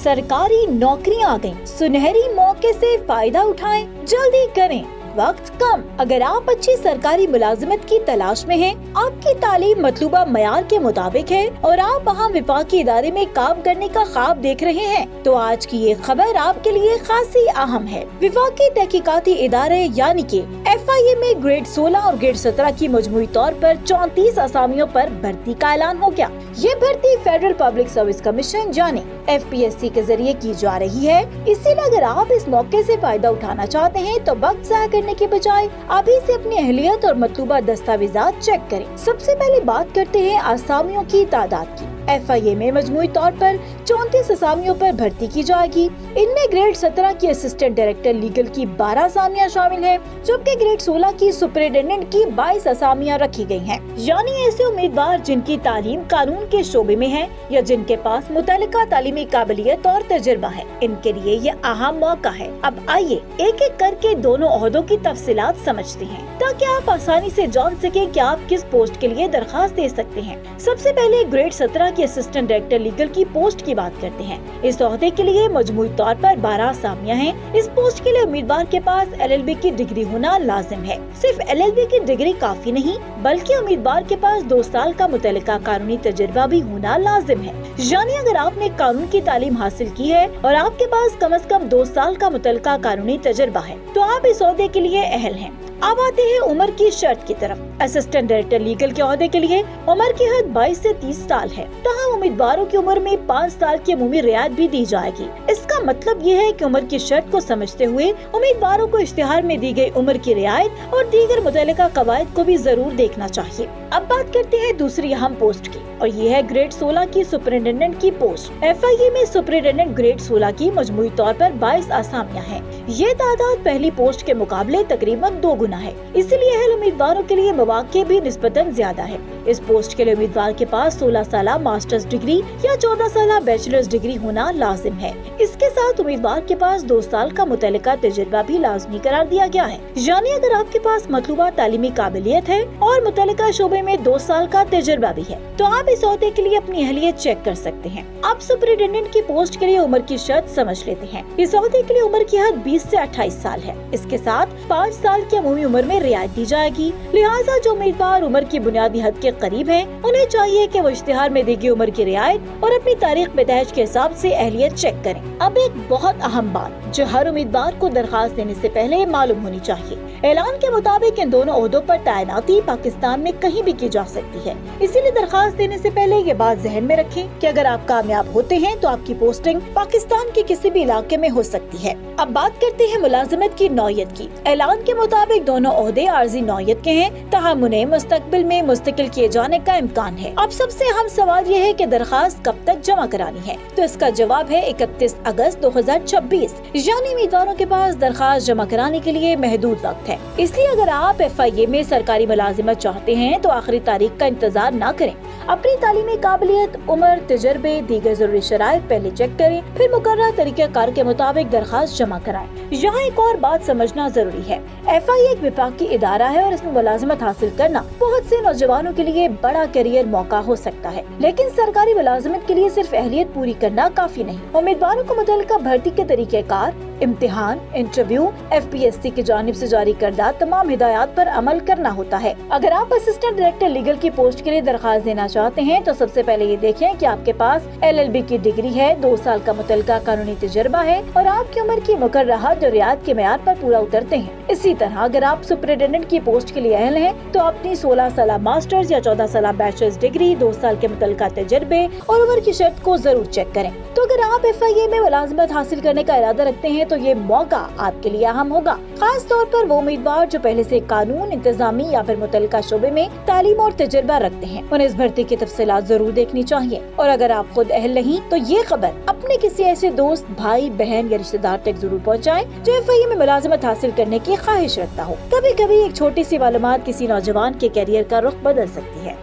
सरकारी नौकरियां आ गईं, सुनहरी मौके से फायदा उठाएं, जल्दी करें, वक्त कम। अगर आप अच्छी सरकारी मुलाजिमत की तलाश में हैं, आपकी तालीम मतलूबा मयार के मुताबिक है और आप वहाँ विफाकी इदारे में काम करने का ख्वाब देख रहे हैं, तो आज की ये खबर आपके लिए खासी अहम है। विफाकी तहकीकाती इदारे यानी कि FIA में ग्रेड 16 और ग्रेड 17 की मजमूई तौर पर 34 असामियों पर भर्ती का ऐलान हो गया। ये भर्ती फेडरल पब्लिक सर्विस कमीशन यानी FPSC के जरिए की जा रही है। इसीलिए अगर आप इस मौके से फायदा उठाना चाहते हैं तो वक्त ज़ाया करने के बजाय अभी से अपनी अहलियत और मतलूबा दस्तावेजात चेक करें। सबसे पहले बात करते हैं असामियों की तादाद की। FIA में मजमूई तौर पर 34 असामियों पर भर्ती की जाएगी। इनमें ग्रेड 17 की असिस्टेंट डायरेक्टर लीगल की 12 असामियां शामिल हैं, जबकि ग्रेड 16 की सुपरिटेंडेंट की 22 असामियां रखी गई हैं। यानी ऐसे उम्मीदवार जिनकी तालीम कानून के शोबे में है या जिनके पास मुतल्लिका तालीमी काबिलियत और तजुर्बा है, इनके लिए ये अहम मौका है। अब आइए एक एक करके दोनों ओहदों की तफसीलात समझते हैं, ताकि आप आसानी से जान सकें कि आप किस पोस्ट के लिए दरखास्त दे सकते हैं। सबसे पहले ग्रेड 17 की असिस्टेंट डायरेक्टर लीगल की पोस्ट की बात करते हैं। इस ओहदे के लिए मजमूई तौर पर 12 असामियां हैं। इस पोस्ट के लिए उम्मीदवार के पास LLB की डिग्री होना लाजिम है। सिर्फ LLB की डिग्री काफी नहीं, बल्कि उम्मीदवार के पास 2 साल का मुतल्लिका कानूनी तजुर्बा भी होना लाजिम है। यानी अगर आपने कानून की तालीम हासिल की है और आपके पास कम से कम 2 साल का मुतल्लिका कानूनी तजुर्बा है, तो आप इस ओहदे के लिए अहल हैं। अब आते हैं उम्र की शर्त की तरफ। असिस्टेंट डायरेक्टर लीगल के ओहदे के लिए उम्र की हद 22 से 30 साल है। तमाम उम्मीदवारों की उम्र में 5 साल की अमूमी रियायत भी दी जाएगी। इसका मतलब ये है कि उम्र की शर्त को समझते हुए उम्मीदवारों को इश्तिहार में दी गई उम्र की रियायत और दीगर मुतल्लिका कवायद को भी जरूर देखना चाहिए। अब बात करते हैं दूसरी अहम पोस्ट की, और ये है ग्रेड 16 की सुपरिटेंडेंट की पोस्ट। FIA में सुपरिटेंडेंट ग्रेड 16 की मजमूई तौर पर 22 असामियां हैं। ये तादाद पहली पोस्ट के मुकाबले तकरीबन 2 गुना है, इसलिए अहल उम्मीदवारों के लिए मौके भी निस्बतन ज्यादा है। इस पोस्ट के लिए उम्मीदवार के पास 16 साल मास्टर्स डिग्री या 14 साल बैचलर्स डिग्री होना लाजिम है। इसके साथ उम्मीदवार के पास 2 साल का मुतल्लिका तजुर्बा भी लाजमी करार दिया गया है। यानी अगर आपके पास मतलूबा तालीमी काबिलियत है और मुतल्लिका शोबे में 2 साल का तजुर्बा भी है, तो आप इस ओहदे के लिए अपनी अहलियत चेक कर सकते हैं। अब सुपरिटेंडेंट की पोस्ट के लिए उम्र की शर्त समझ लेते हैं। इस ओहदे के लिए उम्र की हद 20 से 28 साल है। इसके साथ 5 साल की अमूमी उम्र में रियायत दी जाएगी। लिहाजा जो उम्मीदवार उम्र की बुनियादी हद के करीब है, उन्हें चाहिए कि वो इश्तिहार में दी गई उम्र की रियायत और अपनी तारीख पैदाइश के हिसाब से अहलियत चेक करें। अब एक बहुत अहम बात जो हर उम्मीदवार को दरखास्त देने से पहले मालूम होनी चाहिए। ऐलान के मुताबिक इन दोनों ओहदों पर तैनाती पाकिस्तान में कहीं भी की जा सकती है, इसीलिए दरखास्त देने से पहले ये बात जहन में रखें कि अगर आप कामयाब होते हैं तो आपकी पोस्टिंग पाकिस्तान के किसी भी इलाके में हो सकती है। अब बात करते हैं मुलाजिमत की नौयत की। ऐलान के मुताबिक दोनों ओहदे आर्जी नौयत के हैं, ताहम उन्हें मुस्तकबिल में मुस्तकिल किए जाने का इम्कान है। अब सबसे अहम सवाल ये है कि दरखास्त कब तक जमा करानी है, तो इसका जवाब है 31 अगस्त 2026। यानी उम्मीदवारों के पास दरखास्त जमा कराने के लिए महदूद वक्त है। इसलिए अगर आप FIA में सरकारी मुलाजिमत चाहते हैं तो आखिरी तारीख का इंतजार न करें। अपनी तालीमी काबिलियत, उम्र, तजर्बे, दीगर जरूरी शराइत पहले चेक करें, फिर मुकर्रर तरीके कार के मुताबिक दरखास्त जमा कराएं। यहाँ एक और बात समझना जरूरी है, FIA एक विफाकी इदारा है और इसमें मुलाजिमत हासिल करना बहुत से नौजवानों के लिए बड़ा करियर मौका हो सकता है, लेकिन सरकारी मुलाजिमत के लिए सिर्फ अहलियत पूरी करना काफी नहीं। उम्मीदवारों को मुतल्लिका भर्ती के तरीके कार, इम्तिहान, इंटरव्यू, FPSC की जानिब से जारी करदा तमाम हिदायत पर अमल करना होता है। अगर आप असिस्टेंट डायरेक्टर लीगल की पोस्ट के लिए दरखास्त देना चाहते हैं तो सबसे पहले ये देखें कि आपके पास LLB की डिग्री है, 2 साल का मुतल्लिका कानूनी तजुर्बा है और आपकी उम्र की मुकर्रर जो रियायत के मेयार पर पूरा उतरते हैं। इसी तरह अगर आप सुपरिटेंडेंट की पोस्ट के लिए अहल हैं तो अपनी 16 साल मास्टर्स या 14 साल बैचलर्स डिग्री, 2 साल के मुतल्लिका तजुर्बे और उम्र की शर्त को जरूर चेक करें। तो अगर आप FIA में मुलाजिमत हासिल करने का इरादा रखते हैं तो ये मौका आपके लिए अहम होगा, खास तौर पर वो उम्मीदवार जो पहले से कानून, इंतजामी या फिर मुतल्लिका शोबे में तालीम और तजुर्बा रखते हैं। उन्हें इस भर्ती की तफसीलात जरूर देखनी चाहिए। और अगर आप खुद अहल नहीं तो ये खबर अपने किसी ऐसे दोस्त, भाई, बहन या रिश्तेदार तक जरूर पहुँचाएं जो FIA में मुलाजिमत हासिल करने की ख्वाहिश रखता हो। कभी कभी एक छोटी सी मालूमात किसी नौजवान के कैरियर का रुख बदल सकती है।